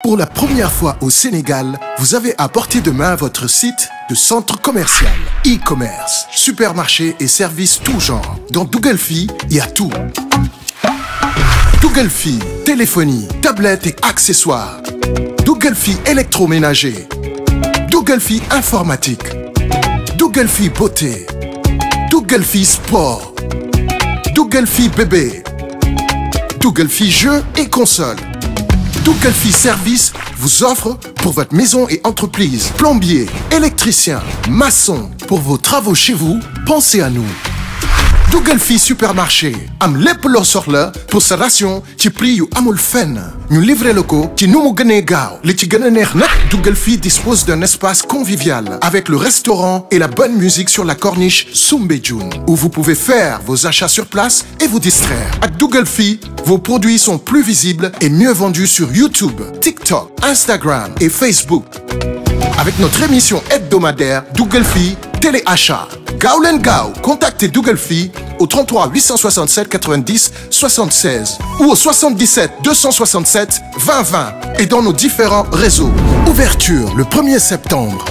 Pour la première fois au Sénégal, vous avez à portée de main votre site de centre commercial, e-commerce, supermarché et services tout genre. Dans Dougalfi, il y a tout. Dougalfi, téléphonie, tablettes et accessoires. Dougalfi électroménager. Dougalfi informatique. Dougalfi beauté. Dougalfi sport. Dougalfi bébé. Dougalfi jeux et consoles. Dougalfi Service vous offre pour votre maison et entreprise plombier, électricien, maçon. Pour vos travaux chez vous, pensez à nous. Dougalfi Supermarché am lépp loo soxla pour sa ration ci prix yu amul fenn ñu livré le ko ci nu mu gënee gaaw li ci gën a neex nag Dougalfi dispose d'un espace convivial avec le restaurant et la bonne musique sur la corniche Soumbédioune où vous pouvez faire vos achats sur place et vous distraire. Ak Dougalfi, vos produits sont plus visibles et mieux vendus sur YouTube, TikTok, Instagram et Facebook. Avec notre émission hebdomadaire Dougalfi Téléachat. Gaaw leen gaaw, contactez Dougalfi au 33 867 90 76 ou au 77 267 20 20 et dans nos différents réseaux. Ouverture le 1er septembre.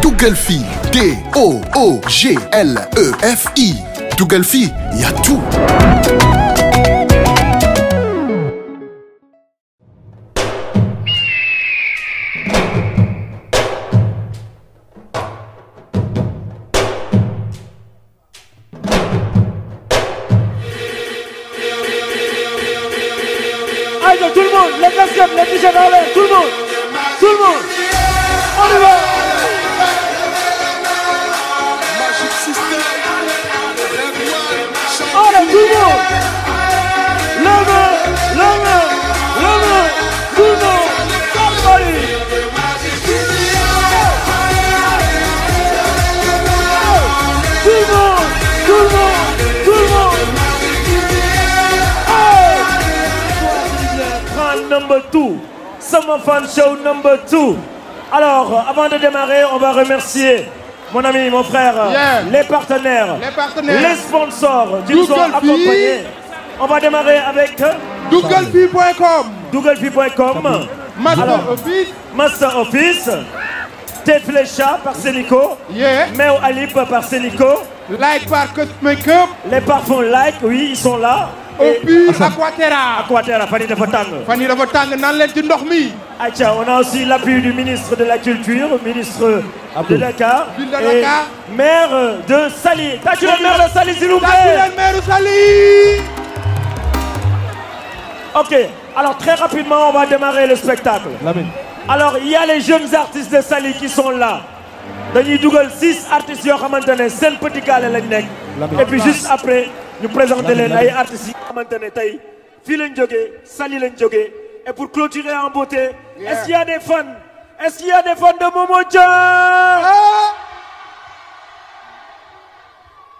Dougalfi, D-O-O-G-L-E-F-I. Dougalfi, il y a tout. Tout le monde, les casquettes, les t-shirts en l'air, tout le monde, on y va. Allez, tout le monde, levez, tout le monde, somebody. Tout le monde. Number 2, Summer Fun Show number 2. Alors, avant de démarrer, on va remercier mon ami, mon frère, les partenaires, les sponsors qui nous ont accompagnés. On va démarrer avec Dougalfi.com, Master Office, Teflecha par Sénico, Meo Alip par Sénico, Like par Cut Makeup, les parfums Like, oui, ils sont là. Et puis Aquaterra, Fanny de Fatang, nan len ci ndox mi. Aïcha, on a aussi l'appui du ministre de la Culture, ministre de Dakar, et maire de Saly. T'as-tu le maire de Saly, s'il vous plaît? T'as-tu le maire de Saly? Ok, alors très rapidement, on va démarrer le spectacle. Alors, il y a les jeunes artistes de Saly qui sont là. Dañuy dugal 6 artistes yoo xamante ne seen petit gallé lañ nekk. Et puis juste après, ñu présenter leen ay artistes yi xamante ne tey fii lañ jógee Saly lañ jógee. Et pour clôturer en beauté, est-ce qu'il y a des fans? Est-ce qu'il y a des fans de Momo Dia?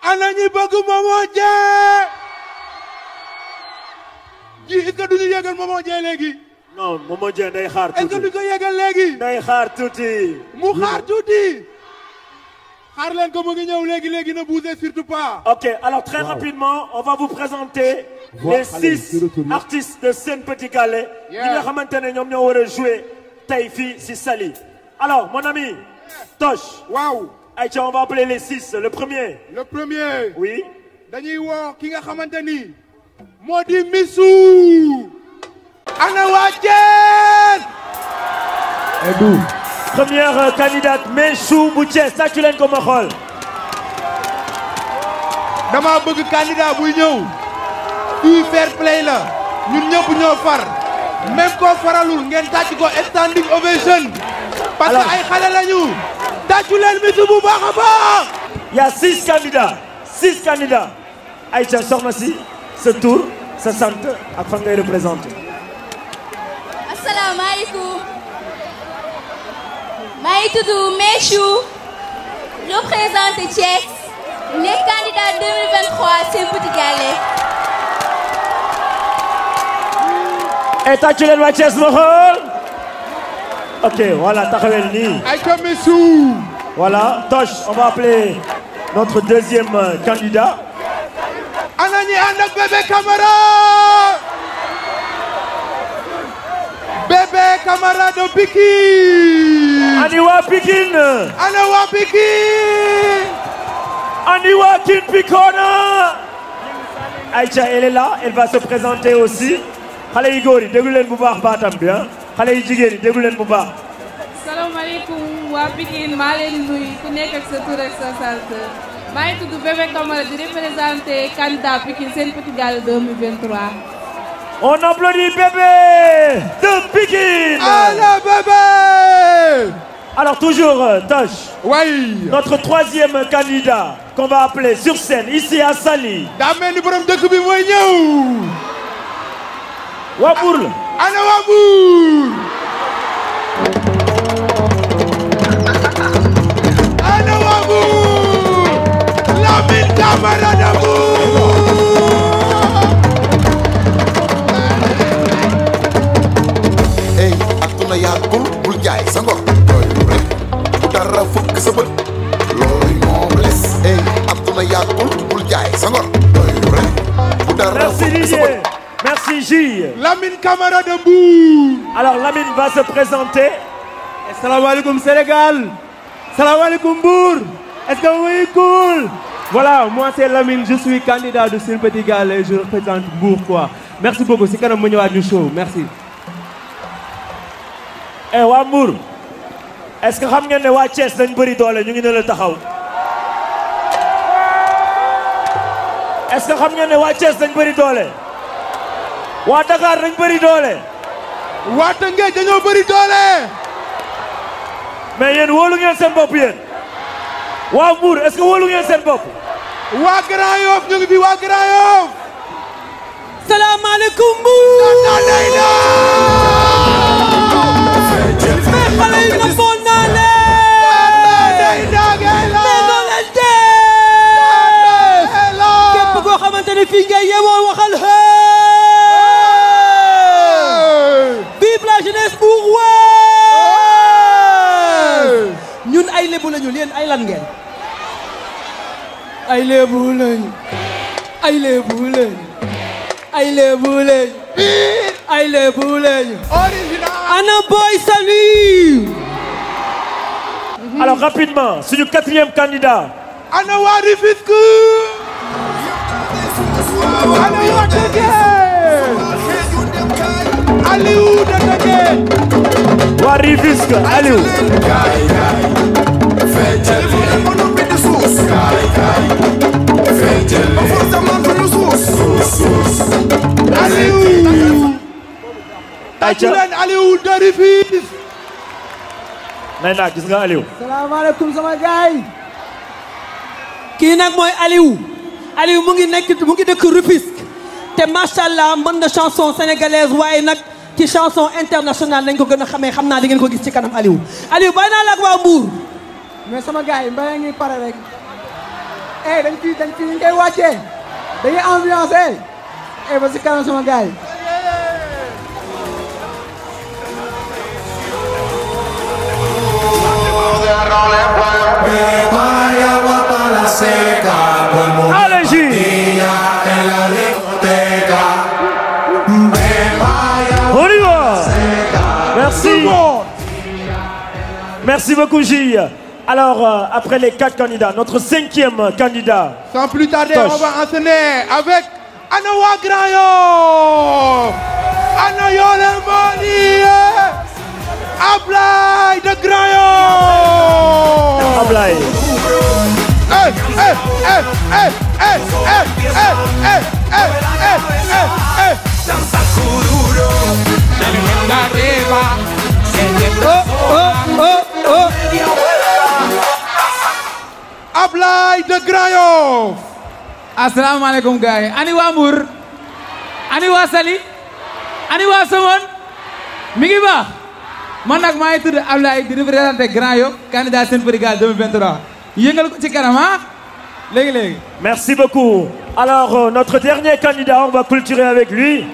Ana ñi bëgg Momo Dia? Ji est-ce que duñu yégal Momo Dia léegi? Non, Momo Dia day xaar tuuti. Est-ce que duñu ko yégal léegi? Day xaar tuuti. Mu xaar tuuti. Xaar leen ko mu ngi ñëw léegi ne bougez surtout pas. Ok, alors très rapidement, on va vous présenter les 6 artistes de Sen Petit Gallé qui nga xamante ne ñoom ñoo war a jouer tey fii si Saly. Alors, mon ami, Toch. Waaw. Aïcha, on va appeler les 6. Le premier. Oui. Dañuy woo ki nga xamante ni moo di Missou. Ana waa Thiès. Edou. Première candidate, Missou bu Thiès. Tàccu leen ko ma xool. Dama bëgg candidat buy ñëw. Fii fair play la. Ñun ñëpp ñoo far. Même koo faralul ngeen tàcc ko standing ovation. Parce que ay xale lañu. Tàccu leen Missou bu baax a baax. Il y a 6 candidats. 6 candidats. Aïcha, soxna si sa tour, sa sant ak fan ngay représenté. Asalaamaaleykum. maa ngi tudd Mechou. représenté Thiès. nekk candidat 2023 Sen Petit Gallé. Et tàccu leen waa Thiès ma xool. Ok, voilà, taxawel nii. Aïcha Missou. Voilà, Toch, on va appeler notre deuxième candidat. Ana ñi ànd ak Bébé Camara. camarades de Pikine. Aniwa Pikine. Aniwa Pikine. Aniwa Kin Pikona. Aïcha, elle est là, elle va se présenter aussi. Xale yi góor yi déglu leen bu baax baatam bi ah. Xale yi jigéen yi déglu leen bu baax. Salaamaaleykum waa Pikine maa leen nuyu ku nekk ak sa tur ak sa sant. maa ngi tudd Bébé Camara di représenter candidat Pikine Sen Petit Gallé 2023. On applaudit Bébé de Pikine. Allez Bébé. Alors toujours Toch. Oui. Notre troisième candidat qu'on va appeler sur scène ici à Saly. daa mel ni borom dëkk bi mooy ñëw. waa Mbour la. ana waa Mbour. ana waa Mbour. Lamine Camara de Mbour. ey àdduna yàggul bul jaay sa ngor doylu rek bu dara fukk sa bët loolu moom les ey àdduna yàggul bul jaay sa ngor doylu rek bu dara fukk sa bët. Merci J. Lamine Camara de Mbour. Alors Lamine va se présenter. Salam alaikum Sénégal. Salam alaikum Mbour. Est-ce que vous êtes cool? Voilà, moi c'est Lamine, je suis candidat de Sen Petit Gallé et je représente Mbour quoi. Merci beaucoup, c'est quand même mu ñëwaat ñu show, merci. Eh waa Mbour. Est-ce que xam ngeen ne waa Thiès dañ bëri doole ñu ngi ne la taxaw. Est-ce que xam ngeen ne waa Thiès dañ bëri doole. waa Dakar dañ bëri doole. waa Tëngéej dañoo bëri doole. mais yéen wóolu ngeen seen bopp yéen. waa Mbour est-ce que wóolu ngeen seen bopp. waa Grand Yoff ñu ngi fi waa Grand Yoff. salaamaaleykum Mbour. mais xale yi nga foon naa leen. mais noo leen def. képp koo xamante ne fii ngay yeewoo waxal vive la jeunesse bourgeoise. ñun ay lébu lañu yéen ay lan ngeen. ay lébu lañu. ay lébu lañu. ay lébu lañu. ay lébu lañu. ana boy salut. Alors rapidement suñu quatrième candidat. ana waa Rufisque. ana waa Tëngéej. Aliou de Tëngéej. waa Rufisque Aliou. Aliou. tàccu leen Aliou de Rufisque. nay naa gis nga Aliou. salaamaaleykum sama gaay. kii nag mooy Aliou. Aliou mu ngi dëkk Rufisque. te macha allah mën na chanson sénégalaise waaye nag ci chanson internationale lañ ko gën a xamee xam naa di ngeen ko gis ci kanam Aliou. Aliou bàyyi naa la ak waa Mbour. mais sama gars yi mbéy ngi pare rek. dañ fi ñu koy wàccee. dañuy ambiancé. ba si kanam sama gars yi. Allez-y. On y va. Merci. Merci beaucoup J. Alors après les 4 candidats, notre 5e candidat. Sans plus tarder, Toch. on va enchaîner avec ana waa Grand Yoff. ana Yolé Mali. Ablaye de Grand Yoff. Ablaye. Ablaye de Grand Yoff. asalaamaaleykum gars yi ani waa Mbour ani waa Saly ani waa Somone mi ngi baax man nag maa ngi tudd Ablaye di représenté Grand Yoff candidat Sen Petit Gallé 2023 yëngal ko ci kanam ah léegi-léegi. Merci beaucoup. Alors notre dernier candidat, on va clôturer avec lui.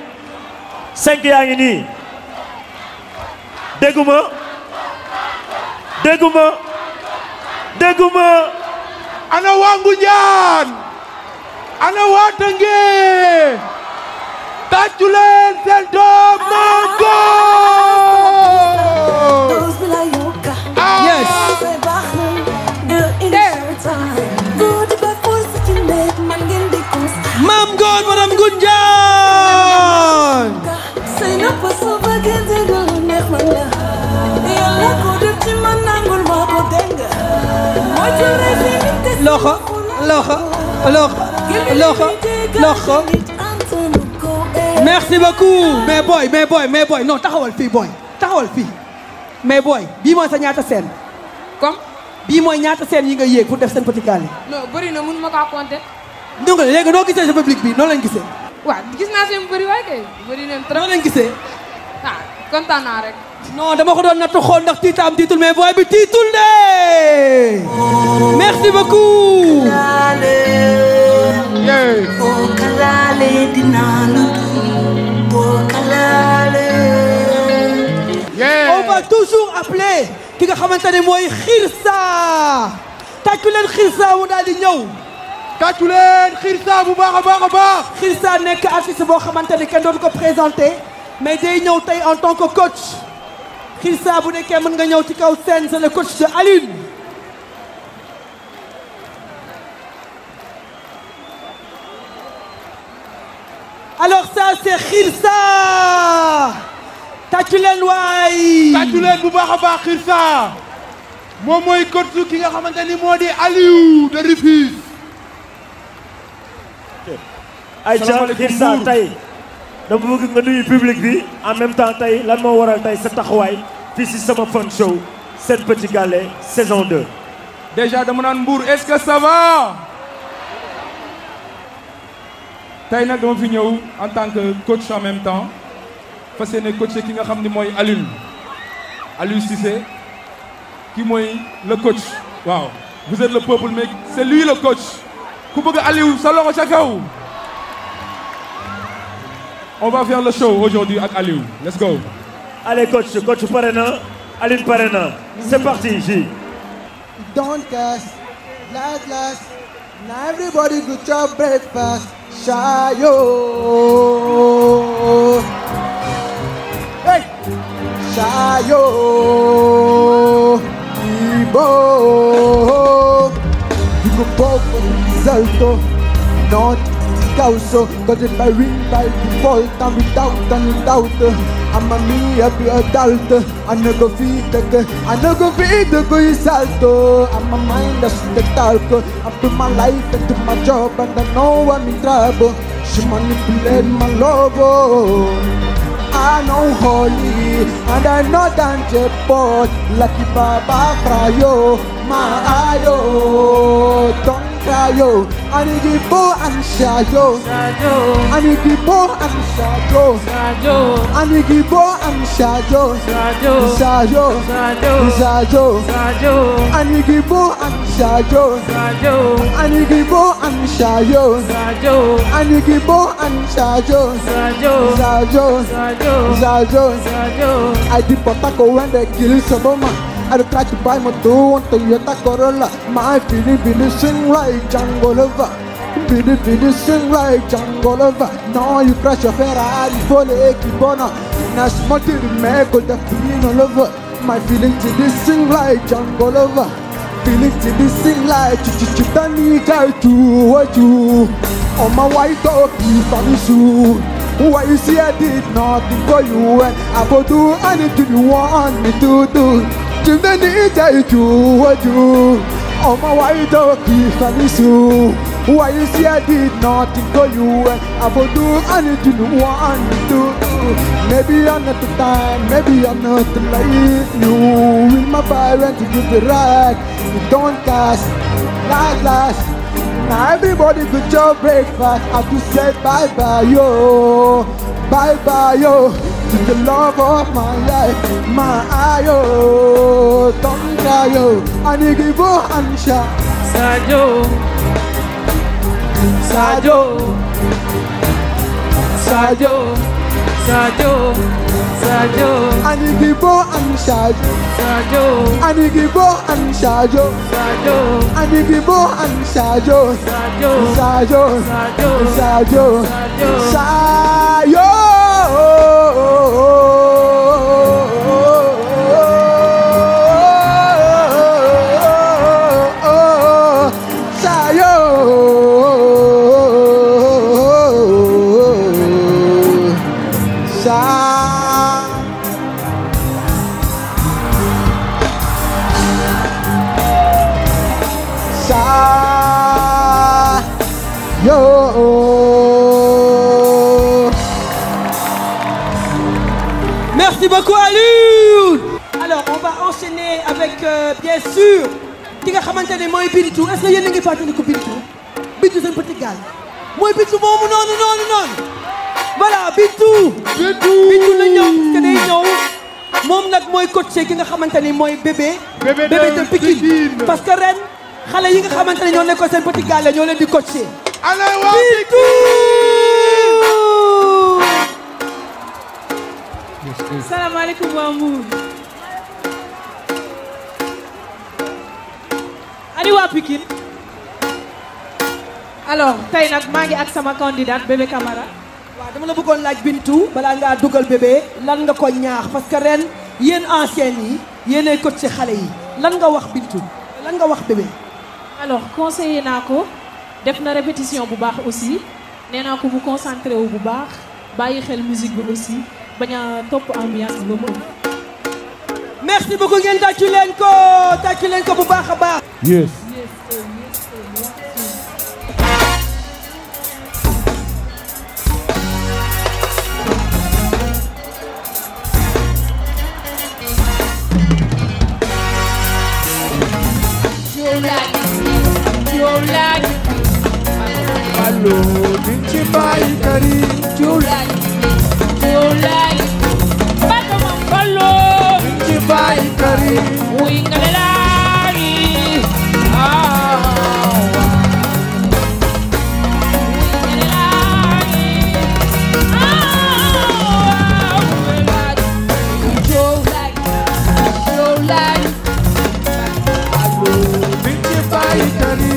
5 yaa ngi nii. dégguma ana waa Ngoundiane. ana waa Tëngéej. tàccu leen seen doom Mango. loxo merci beaucoup mais boy non taxawal fii mais boy bii mooy sa ñaata scène comme bii mooy ñaata scène yi nga yéeg pour def seen Petit Gallé non bëri na mënu ma kaa compter donc léegi noo gisee sa public bi noonu lañ gisee waaw gis naa seen bëri waay kay bëri nañ trop noonu lañ gisee ah kontaan naa rek non dama ko doon nattu xool ndax tiitaam tiitul mais boy bi tiitul de merci beaucoup on va toujours appeler ki nga xamante ne mooy Xirsa tàccu leen Xirsa mu daal di ñëw tàccu leen Xirsa bu baax a baax Xirsa nekk artiste boo xamante ne kenn dootu ko présenté mais day ñëw tey en tant que coach Xirsa bu nekkee mën nga ñëw ci kaw scène c'est le coach de Alioune alors ça c'est Xirsa tàccu leen waay tàccu leen bu baax a baax Xirsa moom mooy coach ki nga xamante ni moo di Aliou de Rufisque ay ca Xirsa tey dama bëgg nga nuyu public bi en même temps tey lan moo waral tey sa taxawaay fii si sama fun show Sen Petit Gallé saison 2 déjà dama naan Mbour est-ce que ça va tey nag dama fi ñëw en tant que coach en même temps fas yéene coaché ki nga xam ni mooy Aliou Cissé ki mooy le coach waaw vous êtes le peuple mais c'est lui le coach ku bëgg Aliou sa loxo ca kaw on va faire le show aujourd'hui avec Aliou let's go allez coach pare na Aliou pare na c'est parti J Don't cast, last. Now everybody go chop breakfast. Shayo. Hey. Shayo. Ibo. You go pop for the result. Not causo. Cause if I win by default and without. I'm a me happy adult. I no go feed the go salto. I'm a mind that's the talk. I put my life into my job and I know I'm in trouble. She manipulate my love. I know holy and I know danger but lucky Baba Frayo, my ayo, don't cry yo. I need you more and shadow. I need you more and shadow. I need you more and shadow. Shadow. I need you more and shadow. I need you more and shadow. I need you more and shadow. I did Potako when they kill Sodoma. I tried to buy my two on Toyota Corolla. My feeling sing like Django Lover. Feeling sing like Django Lover. Now you crash your Ferrari for the Ekibona. Now small to the make of the feeling all over. My feeling to this sing like Django Lover. Feeling to this sing like Chichitani guy to what you. On my white dog, you found soon. Why you see I did nothing for you and I will do anything you want me to do. Till the need I do what you. On my white dog, if I soon. Why you see I did nothing for you and I will do anything you want me to do. Maybe I'm not the time, maybe I'm not the light. You will my parents to give the right. You don't cast, last. Now everybody could your breakfast. I have to say bye-bye yo, to the love of my life, my ayo, don't cry yo. I need to go and shout. Sajo. I need to go and shout. I need to go and shout. I need to go and shout. Sayo. Merci beaucoup Aliou. Alors on va enchaîner avec bien sûr ki nga xamante ne mooy Bintou. Est-ce que yéen a ngi fàttali ko Bintou? Bintou seen petit gars mooy Bintou moomu noonu. Voilà Bintou. Bintou la ñëw parce que day ñëw. moom nag mooy coaché ki nga xamante ni mooy bébé de Pikine parce que ren xale yi nga xamante ne ñoo nekkoon seen petit gars ñoo leen di coaché. allez waa Bintou. salaamaaleykum waa Mbour. ani waa Pikine. alors tey nag maa ngi ak sama candidate bébé Camara. waaw dama la bëggoon laaj Bintou balaa ngaa dugal bébé lan nga ko ñaax parce que ren yéen anciennes yi yéenay coaché xale yi lan nga wax Bintou lan nga wax bébé. alors conseillé naa ko def na répétition bu baax aussi nee naa ko bu concentré wu bu baax bàyyi xel musique bi aussi bañ a topp ambiance bi ba mu. merci beaucoup ngeen tàccu leen ko bu baax a baax. yes. Allo binti bayi kari Julai Baka mambalo binti bayi kari Wingalelani Julai Allo binti bayi kari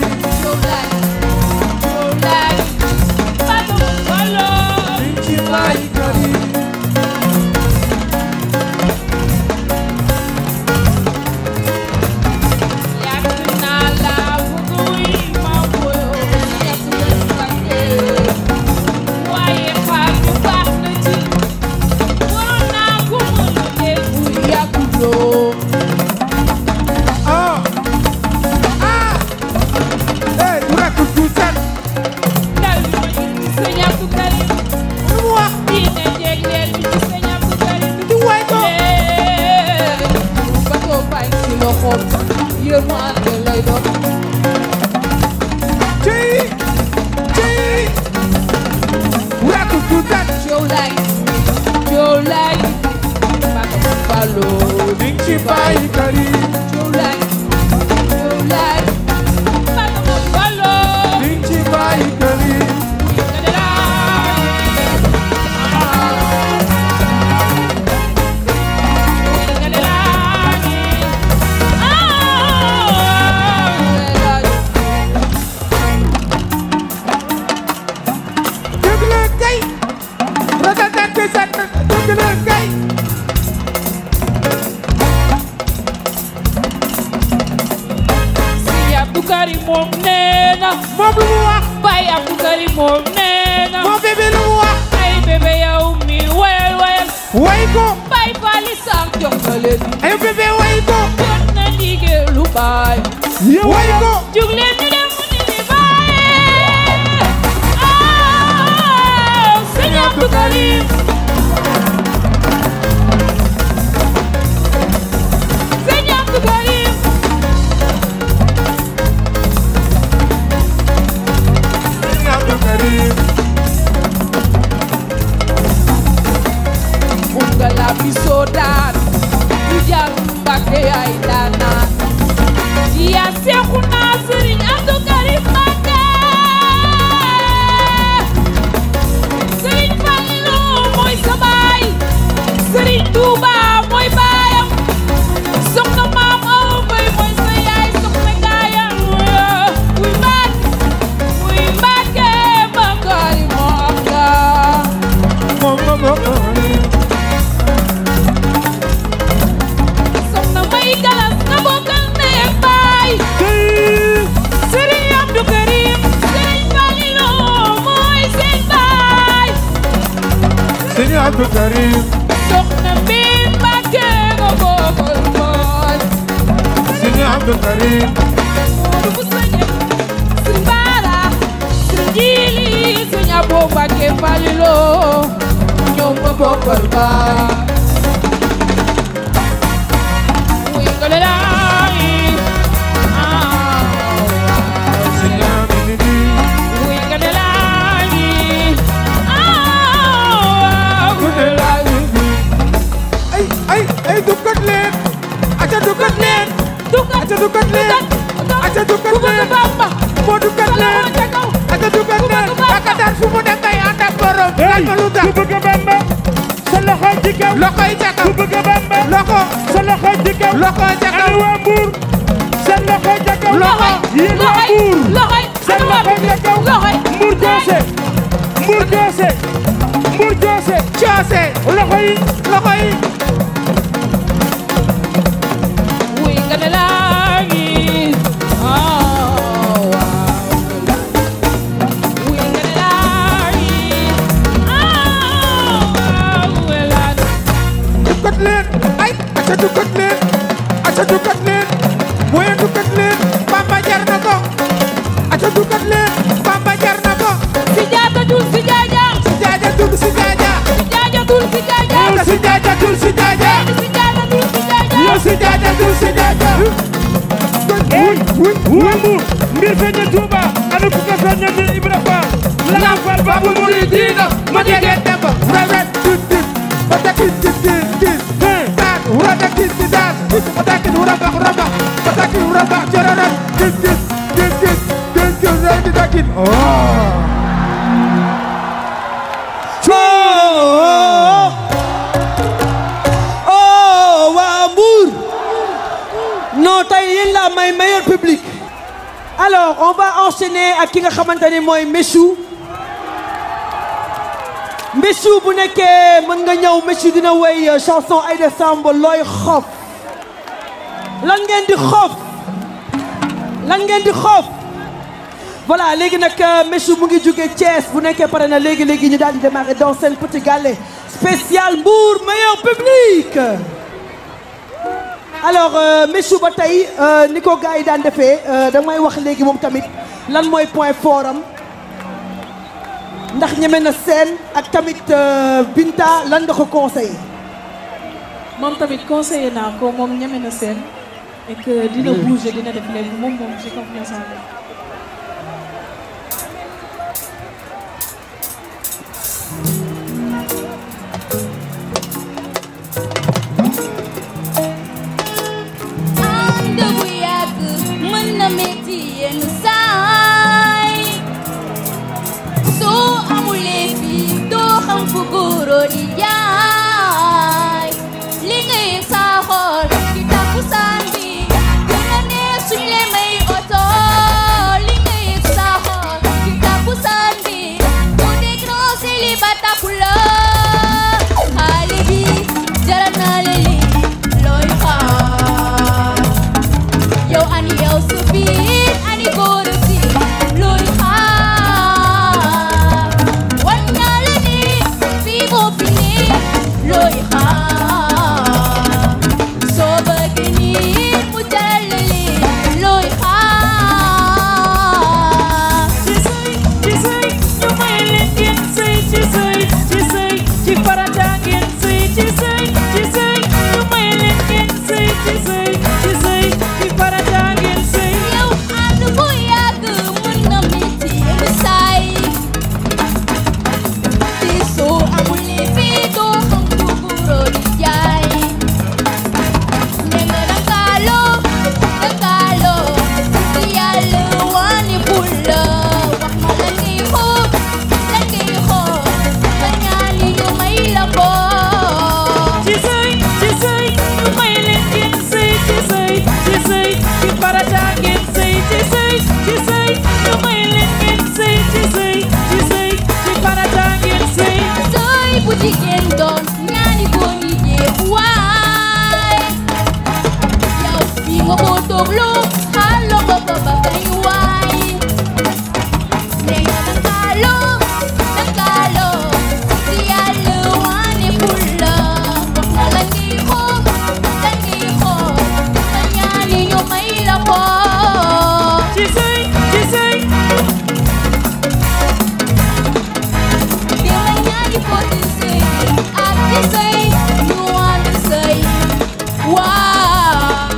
binti bayi kari ay dukkat leen aca dukkat leen aca dukkat leen aca dukkat leen moo dukkat leen aca dukkat leen aka dar fu mu dem ngay ànd ak borom ku bëgg Bamba sa loxo ci kaw loxo yi ca kaw ku bëgg Bamba loxo sa loxo ci kaw loxo ca kaw ana waa Mbour seen loxo ca kaw loxo yéen waa Mbour seen loxo ca kaw Mbour Joose Mbour Joose Mbour Joose Joose loxo yi wuy nga ne laa ngi wuy nga ne laa ngi dukkat leen ay aca dukkat leen aca dukkat leen mooy dukkat leen Bamba jar na ko aca dukkat leen Bamba jar na ko si jaata dul si jaaja si jaaja dul si jaaja si jaaja dul si jaaja si jaaja dul si jaaja si jaata dul si jaaja yo si jaaja dul si jaaja waa Mbour mbir feeñe Touba ana ku ko feeñe ni Ibra Fall la Fall Babul Mouridina ma jege demba rawet dit ba takit dit daan wura takit daan ba takit wura bax raba ba takit wura bax jararat dit di takit waa Mbour non tey yéen la may meilleur public. Alors on va enchaîner ak ki nga xamante ni mooy Méchou bu nekkee mën nga ñëw Méchou dina woy chanson Aïda Samb looy xof lan ngeen di xof voilà léegi nag Méchou mu ngi jóge Thiès bu nekkee pare na léegi ñu daal di démarrer dans Sen Petit Gallé spécial Mbour meilleur public. Alors Méchou ba tey ni ko gars yi daan defee damay wax léegi moom tamit lan mooy point fort am ndax ñeme na scène ak tamit Binta lan nga ko conseillé. moom tamit conseillé naa ko moom ñeme na scène et que dina bouger dina def léegi moom j'ai confiance en lui. mën na metti yenn saay soo amulee fii doo xam fu góoro di jaay li ngay saa xool di takkusaan bi gën a neex suñ le may oto li ngay saa xool di takkusaan bi mu décroché li ba takku la xale bi jara naa le li looy xaar yow ani yow su biir ani góor si looy xaar wan naa la ni fii moo fi ni looy xaar soo bëgg ni mu jaral li looy xaar ci sëy ñu may leen ngeen sëy ci sëy ci farata ngeen sëy ci sëy ñu may leen ngeen sëy ci sëy ci farata ngeen sëy yow ànd bu yàgg mën na metti yenn saay te soo amulee fii doo xam fu góor di jaay ne nga dangaaloo si yàlla wane bul la wax ma la ngay xool ba ñaani ñu may la ko ci sëy ñu may leen ngeen sëy ci sëy ci farata ngeen sëy ci sëy ñu may leen ngeen sëy ci sëy ci farata ngeen sëy sooy bu jigéen doon ñaari góor ñi jéem waay yow fii nga ko tooglu xaaloo nga ko ba kay waay ne nga dangaaloo si yàlla wane bul la wax na la ngay xool ba ñaani ñu may la ko ci sëy dina ñaari poti sëy ak ci sëy ñu ànd sëy waaw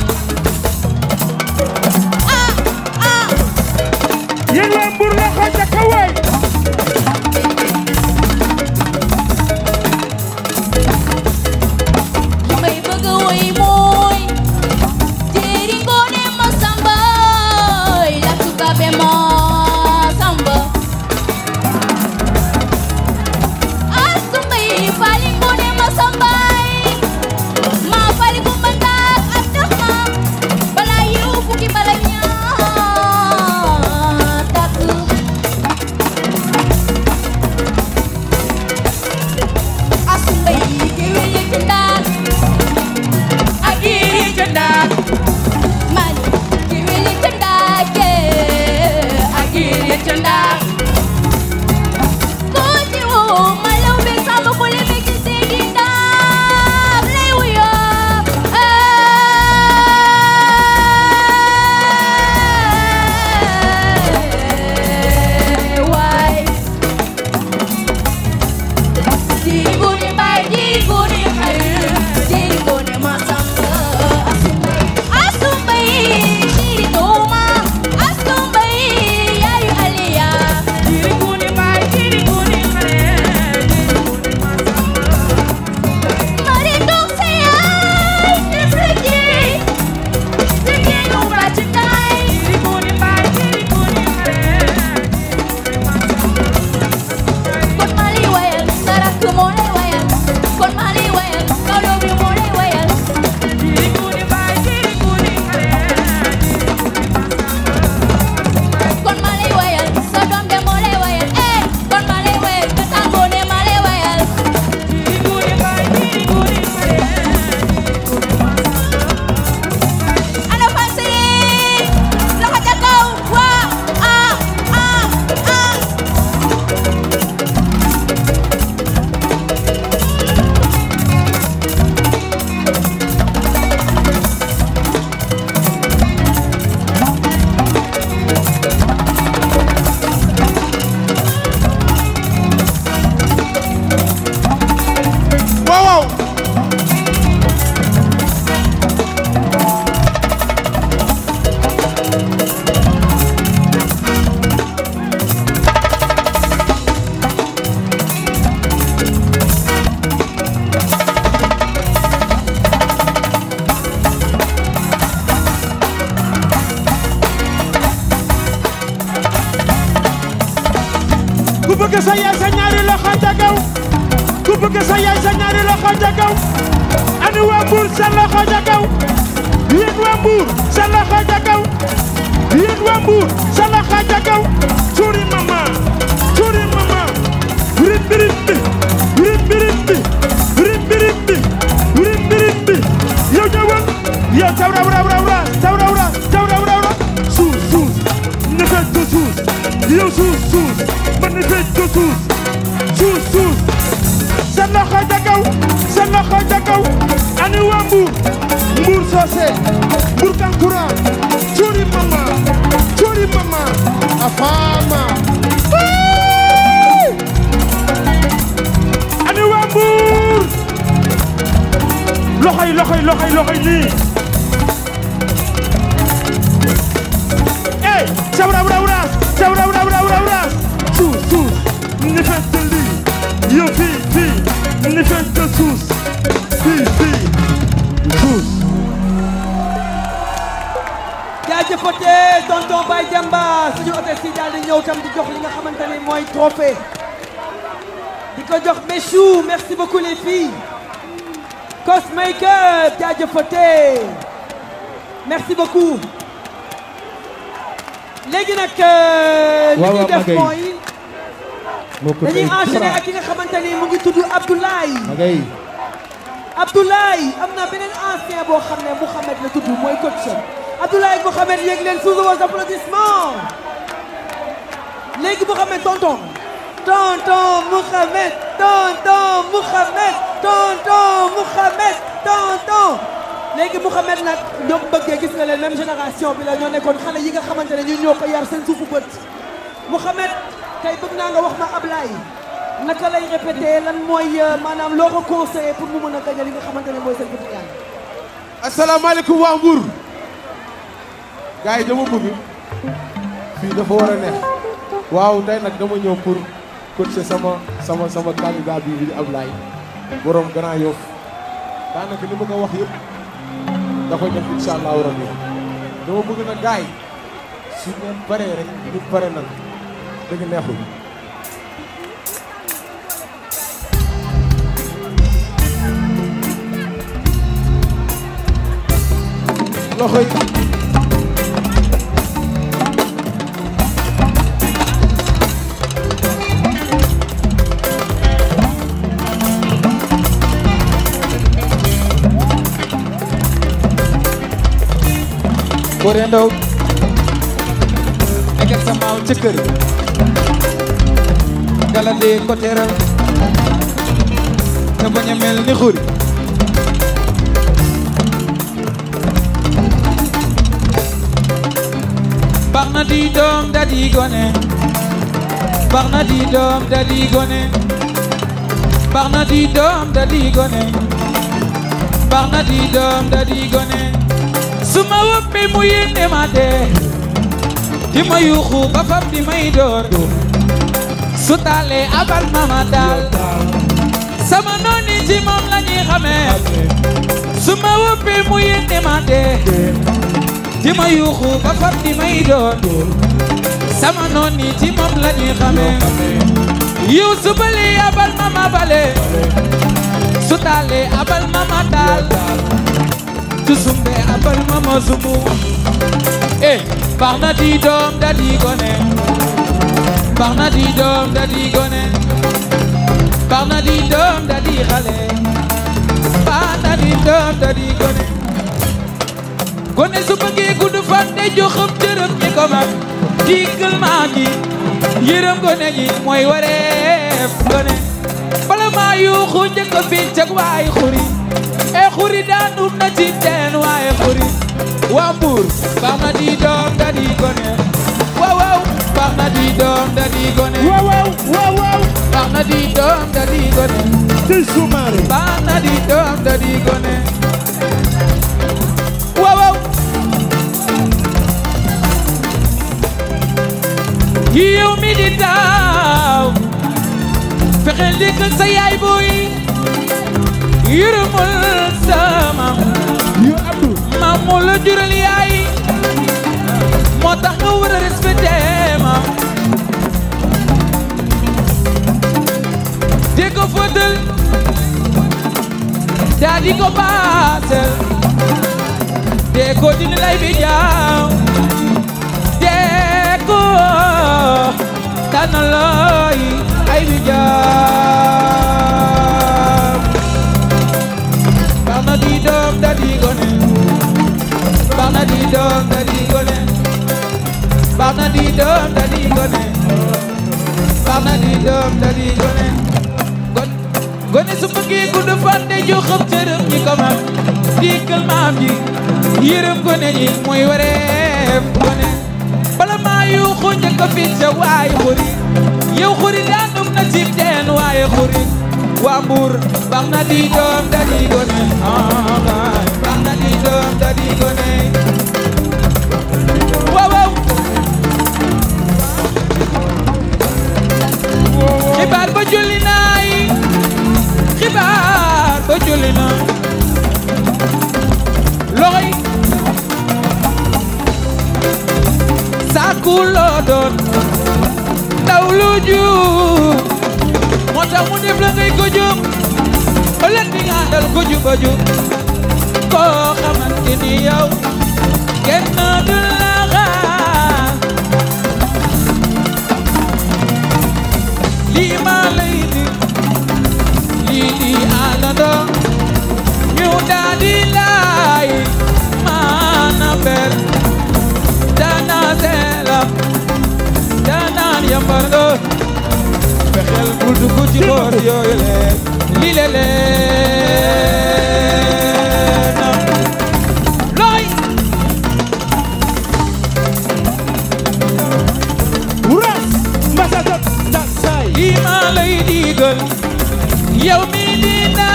sa yaay sa ñaari loxo ca kaw ku bëgg sa yaay sa ñaari loxo ca kaw ani waa Mbour sa loxo ca kaw yéen waa Mbour sa loxo ca kaw yéen waa Mbour sa loxo ca kaw cuuri mama rimbirimbi rimbirimbi rimbirimbi rimbirimbi yow ñëwal yow tawra suus ne fekk ko suus yow suus man ne fekk ko suus sa loxo ca kaw ani waa Mbour soose Mbour kankurang cuuri mama afama ani waa Mbour loxoy nii eh sawra suus ni fekk lii yow fii ni fekk suus fii suus jaajëfate tonton Baye Demba suñu hôtel si daal di ñëw tam di jox li nga xamante ne mooy trophée di ko jox Méchou merci beaucoup les filles Cosmaker jaajëfate merci beaucoup léegi nag li ñuy def mooy dañuy enchaîner ak ki nga xamante ni mu ngi tudd Abdoulaye am na beneen ancien boo xam ne Mouhamed la tudd mooy coach Abdoulaye Mouhamed yéeg leen sous vos applaudissements léegi Mouhamed tonton léegi Mouhamed nag ñoo bëggee gis nga leen même génération bi la ñoo nekkoon xale yi nga xamante ne ñu ñoo ko yar seen suufu bët Mouhamed tey bëgg naa nga wax ma Ablaye naka lay répété lan mooy maanaam loo ko conseillé pour mu mën a gagner li nga xamante ne mooy seen petit gagne. asalaamaaleykum waa Mbour gars yi dama bëgg fii dafa war a neex waaw tey nag dama ñëw pour coacher sama candidat bi di Ablaye borom Grand Yoff daanaka li ma ko wax yëpp da koy def incha allahu rabbi dama bëgg na gars yi su ngeen paree rek ñu pare nag dëgg neexul loxo yi Fodé Ndaw nekkal sa maaw ca kër galandee ko teral te bañ a mel ni xuri baax na di doom da di gone baax na di doom da di gone baax na di doom da di gone baax na di doom da di gone suma woppi mu yéene ma dee di ma yuuxu ba fab di may door su taalee abal mama daal sama nooni ci moom la ñuy xamee suma woppi mu yéene ma dee di ma yuuxu ba fab di may door sama nooni ci moom la ñuy xamee yow su bale abal mama bale su taalee abal mama daal tusumbe abal mama sumu baax na di doom da di gone baax na di doom da di gone baax na di doom da di xale baax na di doom da di gone gone su bëggee gudd fan de joxam cërëm ñi ko mag digal maa gi yërëm gone gi mooy wareef gone bala maa yuuxu njëkk a fincak waay xuri xuri daanu na ci teen waaye xuri waa Mbour baax na di doom da di gone waaw baax na di doom da di gone waaw baax na di doom da di gone ci sumaare baax na di doom da di gone waaw yow mi di daaw fexeel dëkk sa yaay booy yërëmal sama yu Abdou maam moo la jural yaay moo tax nga war a respecté ma ko fóotal daa di ko baasal dee ko dina lay bi jaaw dee ko tànn looy ay bi jaaw baax na di doom da di gone baax na di doom da di gone baax na di doom da di gone baax na di doom da di gone gone su bëggee gudd fan de jox xam cërëm ñi ko mag dikkal maam ji yërëm gone ji mooy wareef gone bala maa yuuxu njëkk a fit sa waaye xuri yow xuri daanum na cib teen waaye xuri waa Mbuur baax na di doom da di gone baax na di doom da di gone waaw waaw xibaar ba julli naay xibaar ba julli na loxoy saaku loo doon ndaw lu jub moo tax mu def la ngay ko jub ëllëg di nga dal ko juba jub koo xamante ni yow kenn du la xaar lii maa lay di lii di àndandoo ñu daal di laay maana ber dana seela danaan yambar nga fexeel bul dugg ci boor yooyu leen lii le leen looy Uras mbasa jot ta say lii maa lay digal yow mi dina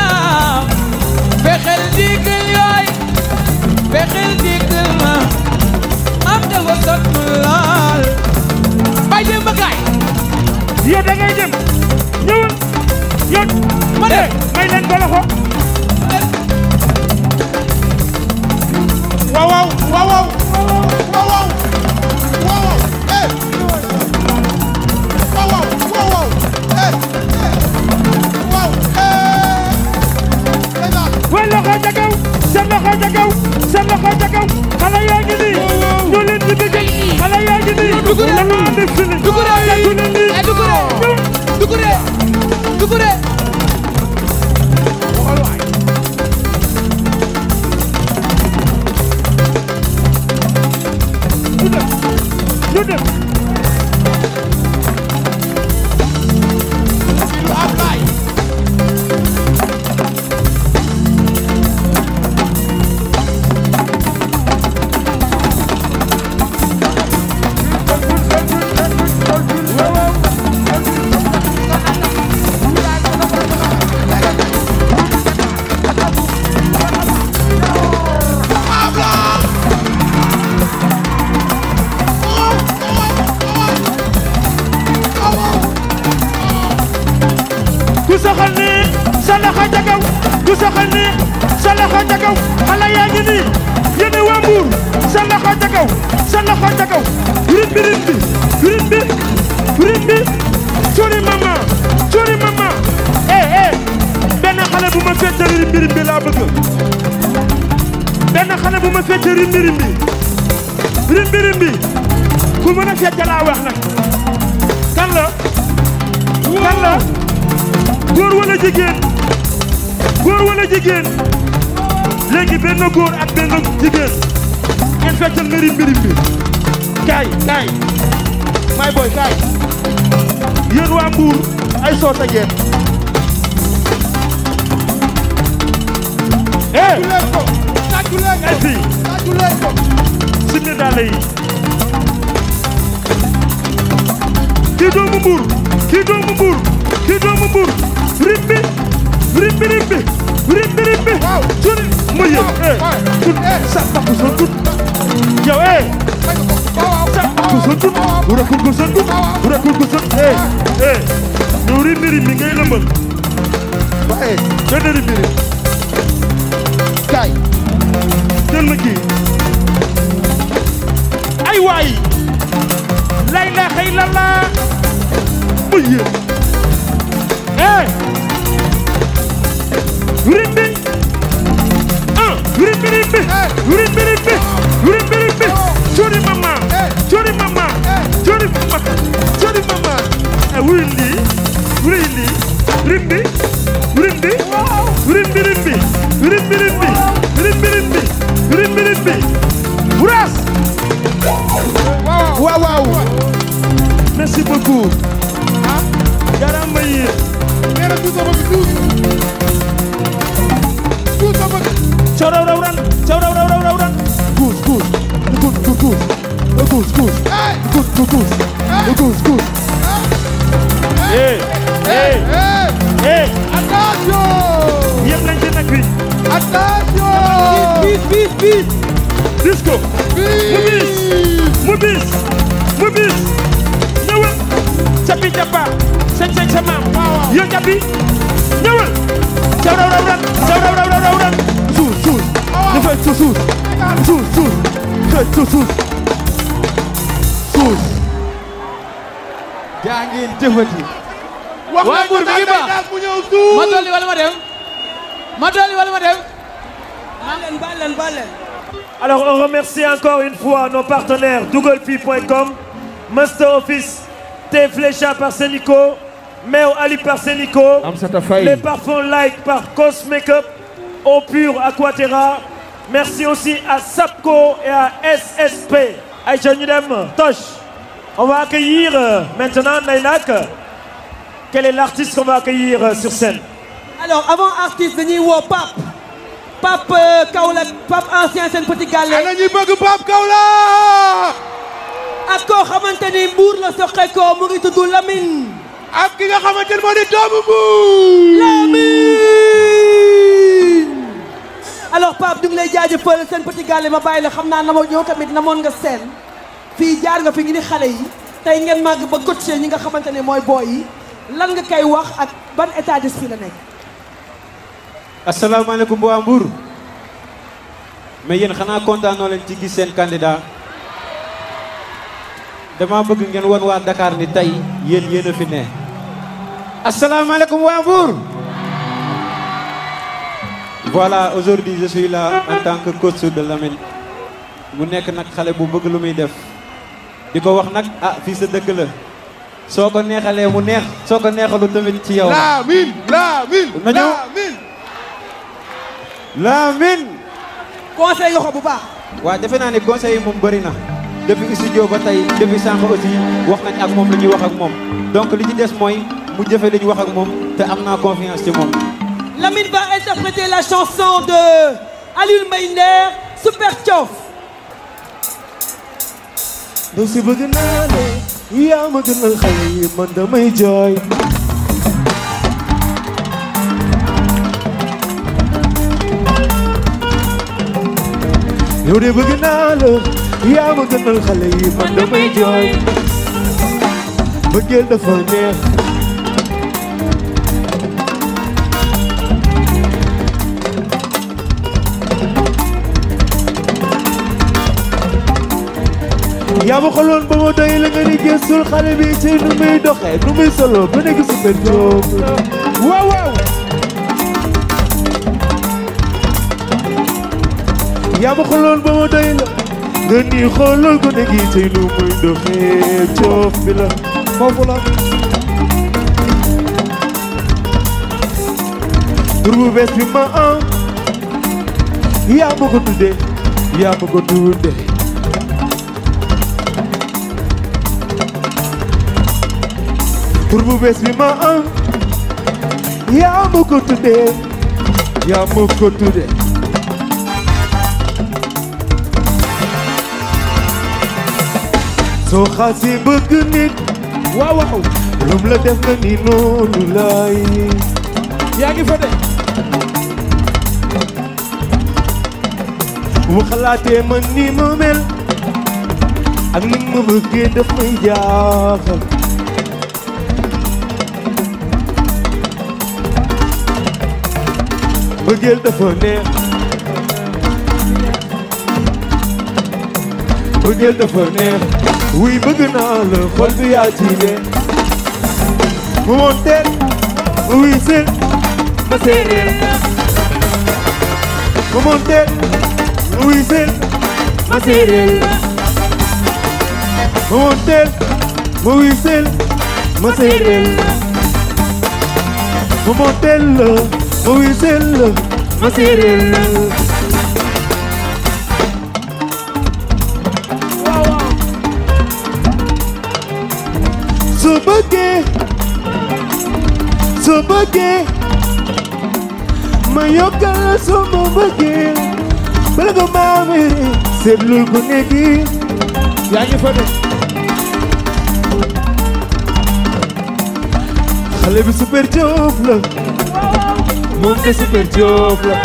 fexeel digal yooy fexeel digal ma am dafa sot laal bay dem ba gaay yow da ngay dem ñëwal yow ma dem may leen ko loxo waaw waaw waaw waaw waaw waaw waaw eh waaw waaw waaw waaw eh waaw way loxo ca kaw seen loxo ca kaw seen loxo ca kaw xale yaa ngi nii ñu leen di bëgg xale yaa ngi nii dugure dugure dugure dugure ñu dem ku soxal ni sa loxo ca kaw ku soxal ni sa loxo ca kaw xale yaa ngi nii yéen waa Mbuur sa loxo ca kaw sa loxo ca kaw rin bi curi mama benn xale bu ma fecce rin bi laa bëgg benn xale bu ma fecce rin bi ku mën a fecce laa wax nag kan la góor wala jigéen léegi benn góor ak benn jigéen ngeen feccal ma rim bi kaay may boy kaay yéen waa Mbuur ay soota ngeen tàccu leen ko ay fii tàccu leen ko simmi daal yi kii doomu Mbuur rimbi curi mu yëg tut sa bakku son tut yow sa bakku son tut wura kurgu son tut yow rimbi ngay lëmbal ba benn rimbi kaay jël ma kii ay waay la ilaha illallah mu yëg Attention! Yéen lañ ci nag bi. Attention! Bis. Disco. Mu bis. Ñëwal. Capi japa. Sañ sa maam. Yo Capi. Ñëwal. Caw raw. Suus. Defal suus. Jaa ngeen jëfati. Waa Mbour mi ngi baax. mu ñëw suuf. ma dolli wala ma dem. Baal leen. Alors on remercie encore une fois nos partenaires Dougalfi.com, Master Office, Thé Flécha par Sénico, Meo Ali par Sénico, les parfums Like par Cos Makeup, Eau Pure Aquaterra. Merci aussi à Sapco et à SSP. Aïcha Nidem, Tosh. On va accueillir maintenant Nainak. Quel est l'artiste qu'on va accueillir sur scène? Alors avant artiste dañuy woo Pape Kaolack, Pape ancien seen petit gallé. ana ñi bëgg Pape Kaolack. ak koo xamante ni Mbour la soqeekoo mu ngi tudd Lamine. ak ki nga xamante ni moo di doomu Mbour. Lamine. alors Pape ñu ngi lay jaajëfal seen petit gallé ma bàyyi la xam naa yow tamit namoon nga seen fii jaar nga fi ngi ni xale yi tey ngeen màgg ba coaché ñi nga xamante ne mooy boy yi lan nga koy wax ak ban état d'esprit la nekk. asalaamaaleykum waa Mbour mais yéen xanaa kontaanoo leen ci gis seen candidat dama bëgg ngeen won waa Dakar ni tey yéen a fi ne. asalaamaaleykum waa Mbour. voilà aujourd'hui je suis là en tant que coach de Lamine mu nekk nag xale bu bëgg lu muy def di ko wax nag fii sa dëkk la soo ko neexalee mu neex soo ko neexalu tamit ci yow. Lamine. conseil nga ko bu baax. waaw defe naa ne conseil yi moom bëri na depuis studio ba tey depuis sànq aussi wax nañ ak moom lu ñuy wax ak moom donc li ci des mooy mu jëfe li ñu wax ak moom te am naa confiance ci moom. Lamine va interpréter la chanson de Alioune Mbaye Nder Super Thiof. ndaw si bëgg naa ne yaa ma gënal xale yi man damay jooy. yow de bëgg naa la yaa ma gënal xale yi man damay jooy. bëggeel dafa neex. yaa ma xoloon ba ma doy la nga ni gëstul xale bi ci nu muy doxee nu muy solo ba nekk Super Thiof. waaw. yaa ma xoloon ba ma doy la nga ni xoolal ko ne gi ci nu muy doxee Thiof bi la foofu la. tur bu bees bi ma am yaa ma ko tuddee tur bu bees bi ma am yaa ma ko tuddee soo xasee bëgg nit waaw lum la def na ni noonu lay yaa ngi fa de bu xalaatee man ni ma mel ak ni ma bëggee daf may jaaxal. bëggeel dafa neex. bëggeel dafa neex. wuy bëgg naa la xol bi yaa ci ne. mu monteel mu wiiseel ma séeréer. mu monteel mu wiiseel ma séeréer. mu monteel mu wiiseel ma séeréer. mu monteel la mu wiiseel ma séeréer. soo bëggee ma yokkal la soo ma bëggee bala nga maame seetlul ko nekki yaa ngi fa de xale bi super job la moom de super job la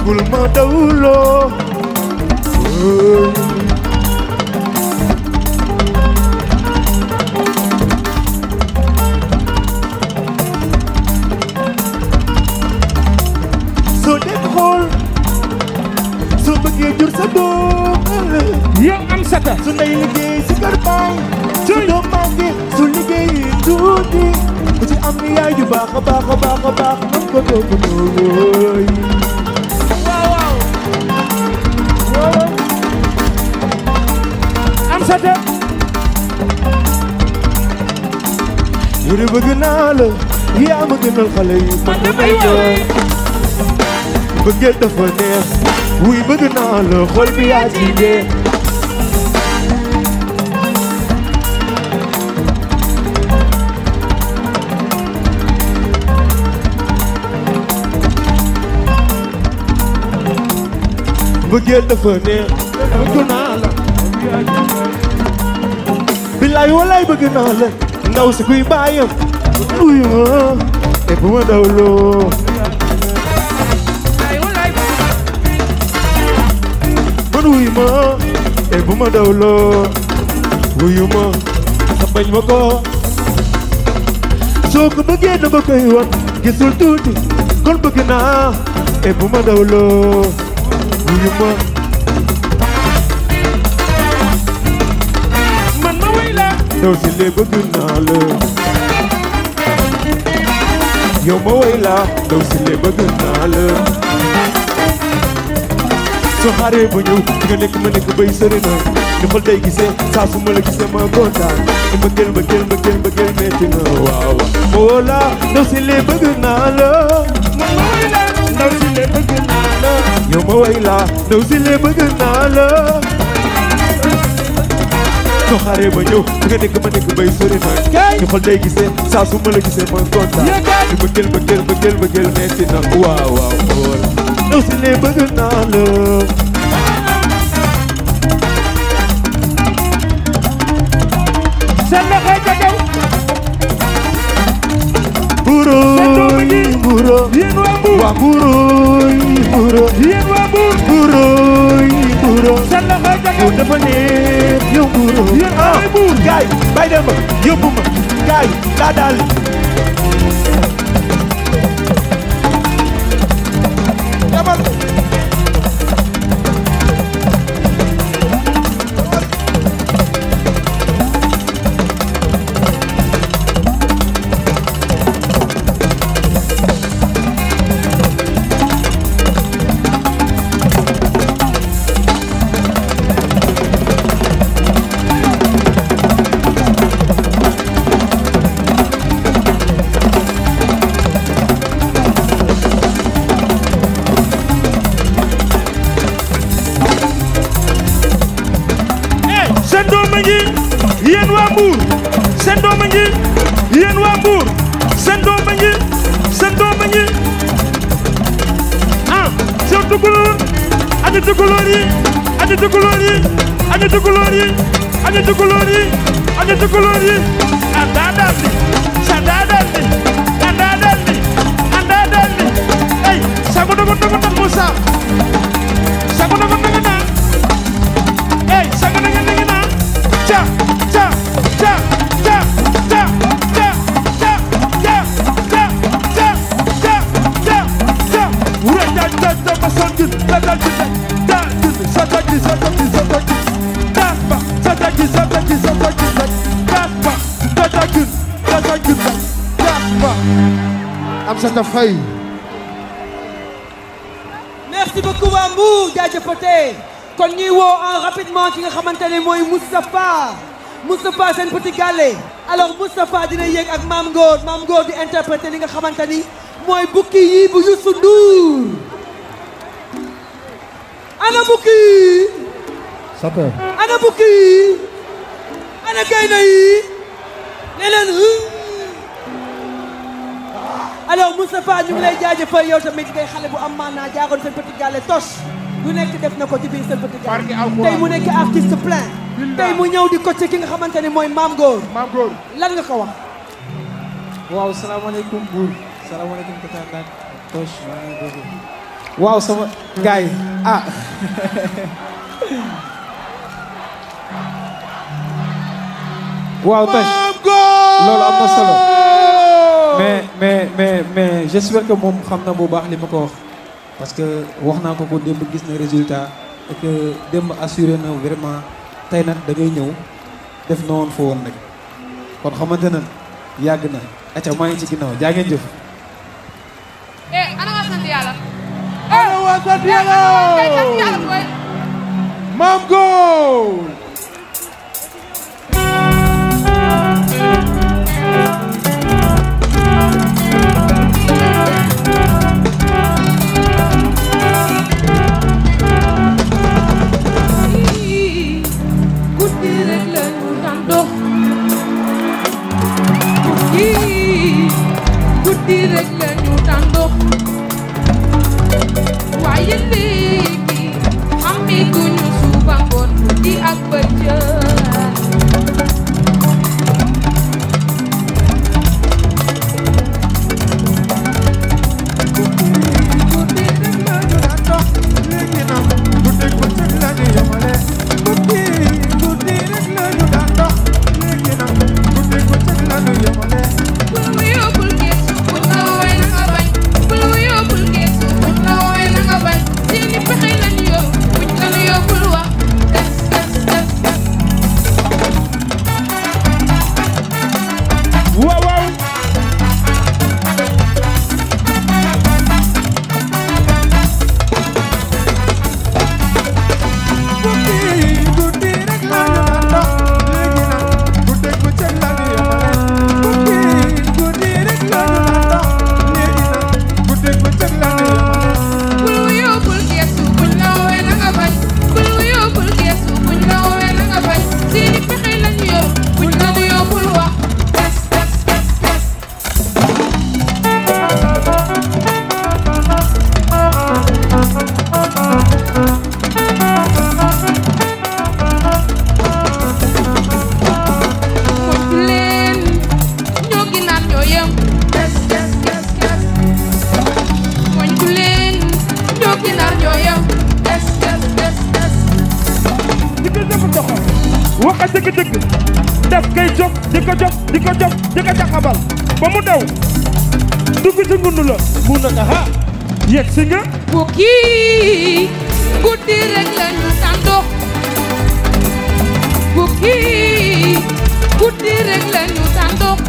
bul ma dawloo soo dee xool soo bëggee jur sa doom yow am sata su ndey liggéey si kër baay su doom màggee su liggéey tuuti ku ci am ni yaay ju baax a baax a baax a baax nam ko toppatoo am sata wuri bëgg naa la yaa ma gënal xale yi man damay doon bëggeel dafa neex wuy bëgg naa la xol bi yaa ci dee bëggeel dafa neex bëgg naa la billaay walaay bëgg naa la ndaw si kuy bàyyam wuy ma te bu ma dawloo man wuy ma te bu ma dawloo wuyu ma sa bañ ma ko soo ko bëggee dama koy wan gisul tuuti kon bëgg naa te bu ma dawloo wuyu ma man ma way la ndaw si lee bëgg naa la yow ma way la ndaw si lee bëgg naa la soo xaaree ba ñëw nga nekk ma nekk bay sori na ni xol day gisee saa su ma la gisee ma kontaan ni mbëggeel mbëggeel mbëggeel mbëggeel metti na waaw ma woo la ndaw si lee bëgg naa la man ma way la ndaw si lee bëgg naa la yow ma way la ndaw si lee bëgg naa la soo xaaree ba ñëw nga nekk ma nekk bay sori na ni xol day gisee saa su ma la gisee ma kontaan ni mbëggeel mbëggeel mbëggeel mbëggeel metti na waaw waaw ma woo la ndaw si lee bëgg naa la seen loxo ca kaw buroy buro yéen waa Mbour waa buroy buro yéen waa Mbour buroy buro seen loxo ca kaw dafa neex yow buro yéen waa Mbour gaay bay dem ba yóbbu ma gaay daa daal demal yéen waa Mbour seen doom a ngi yéen waa Mbour seen doom a ngi seen doom a ngi ah seen tukulóor ani tukulóor yi ani tukulóor yi ani tukulóor yi ani tukulóor yi ani tukulóor yi anda dalli sa da dalli anda dalli ay sago dogo dogo dogo Moussa sago dogo dogo na ay sago dogo dogo na cha cha cha cha cha cha cha cha cha cha cha cha cha ure cha cha cha masangin cha cha cha cha cha cha cha cha daspa cha cha cha cha cha daspa cha cha cha daspa am sa ta fay merci beaucoup waa Mbour jaajëfate kon ñuy woo en rapidement ki nga xamante ne mooy Moustapha seen petit gallé alors Moustapha dina yéeg ak Mame Ngor di interpréter li nga xamante ni mooy bukki yi bu Youssou Ndour ana bukki sata ana bukki ana gaynde yi ne leen alors Moustapha ñu ngi lay jaajëfal yow tamit ngay xale bu am maanaa jaaroon seen petit gallé Toch lu nekk def na ko ci biir seen petit gallé tey mu nekk artiste plein tey mu ñëw di coacher ki nga xamante ni mooy Mame Goor lan nga ko wax waaw salaamaaleykum buur salaamaaleykum Tata Ndak Toch maa ngi dégg waaw sama gars yi ah waaw Toch loolu am na solo mais j'espère que moom xam na bu baax li ma ko wax parce que wax naa ko démb gis na résultat et que démb assuré na vraiment tey nag da ngay ñëw def na woon fa woon rek kon xamante na yàgg na acca maa ngi ci ginnaaw jaa ngeen jëf ana waa sant yàlla ana waa sant yàlla boy Mame Goor guddi rek la ñu daan dox waaye léegi xamituñu suba ngoon guddi ak bëccëg guddi rek la ñu daan dox léegi nag guddi bëccëg la ñu yemale guddi rek la ñu daan dox léegi nag guddi bëccëg la ñu yemale ba mu daw dugg ci ngundu la mun na ha yegg si nga bukki guddi rek la ñu daan dox bukki guddi rek la ñu daan dox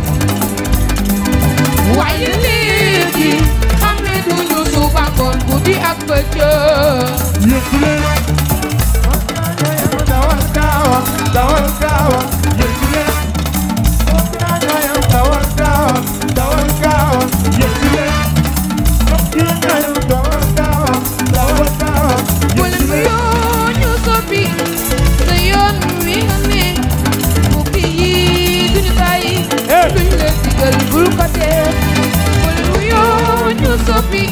waaye léegi xametuñu suba ngoon guddi ak bëccëg yegg si leen dawal gaawa dawal gaawa yegg si leen dawal gaawa dawal gaawa yegg si leen dawal gaawa dawal gaawa wala mu yoo ñu soppi sa yoon wi nga ne bukki yi duñu bàyyi duñ la digal bul ko def wala mu yoo ñu soppi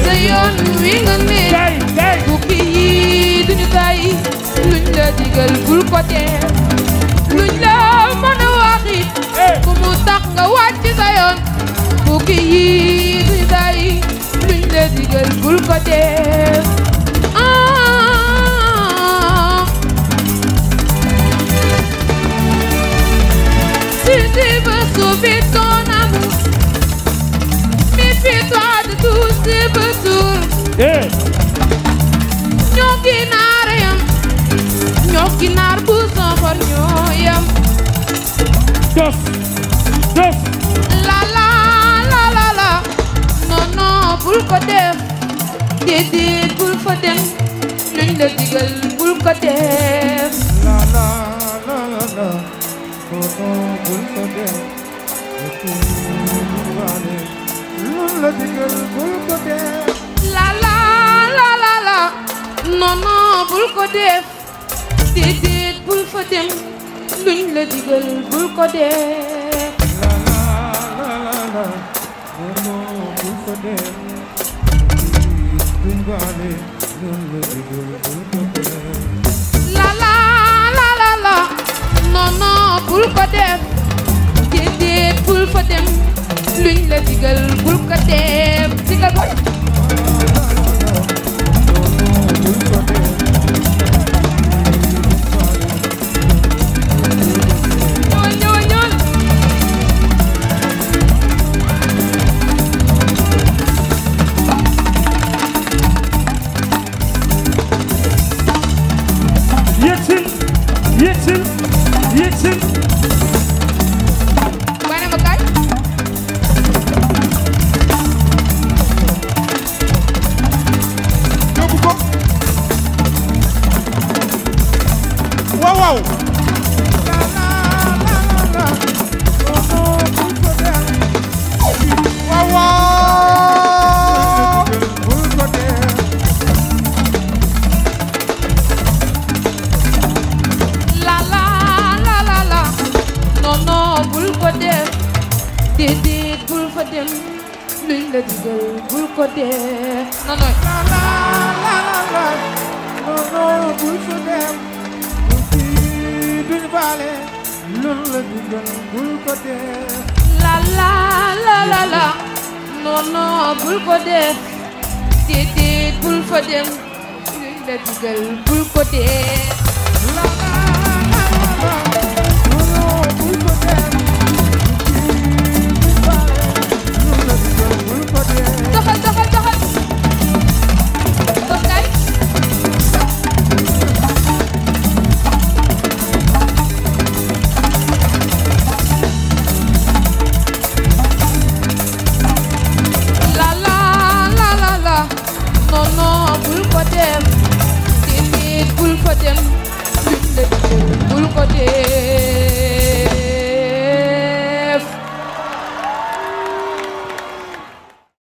sa yoon wi nga ne bukki yi duñu bàyyi luñ la digal bul ko def luñ la mën a waxi ku mu tax nga wàcc sa yoon bukki yi duñu bàyyi luñ la digal bul ko def si tu veux sauver ton amour méfie-toi de tous ces vautours ñoo ginaar yam ñoo ginaar bu soxor ñoo yam dos la la la la la non non bul ko def déedéet bul fa dem luñ la digal bul ko def la la la la la non non bul ko def luñ la digal bul ko def la la la la la non non bul ko def déedéet bul fa dem luñ la digal bul ko def la la la la la La la la la la non non bul ko def déedéet bul fa dem luñ la digal bul ko def digal ko yéegsil bana ma kay yóbbu ko waaw waaw waaw waaw la la la la la non non bul ko def déedéet bul fa dem luñ la digal bul ko def non non la la la non non bul fa dem duñ baale luñ la digal bul ko def la la la la la non non bul ko def déedéet bul fa dem luñ la digal bul ko def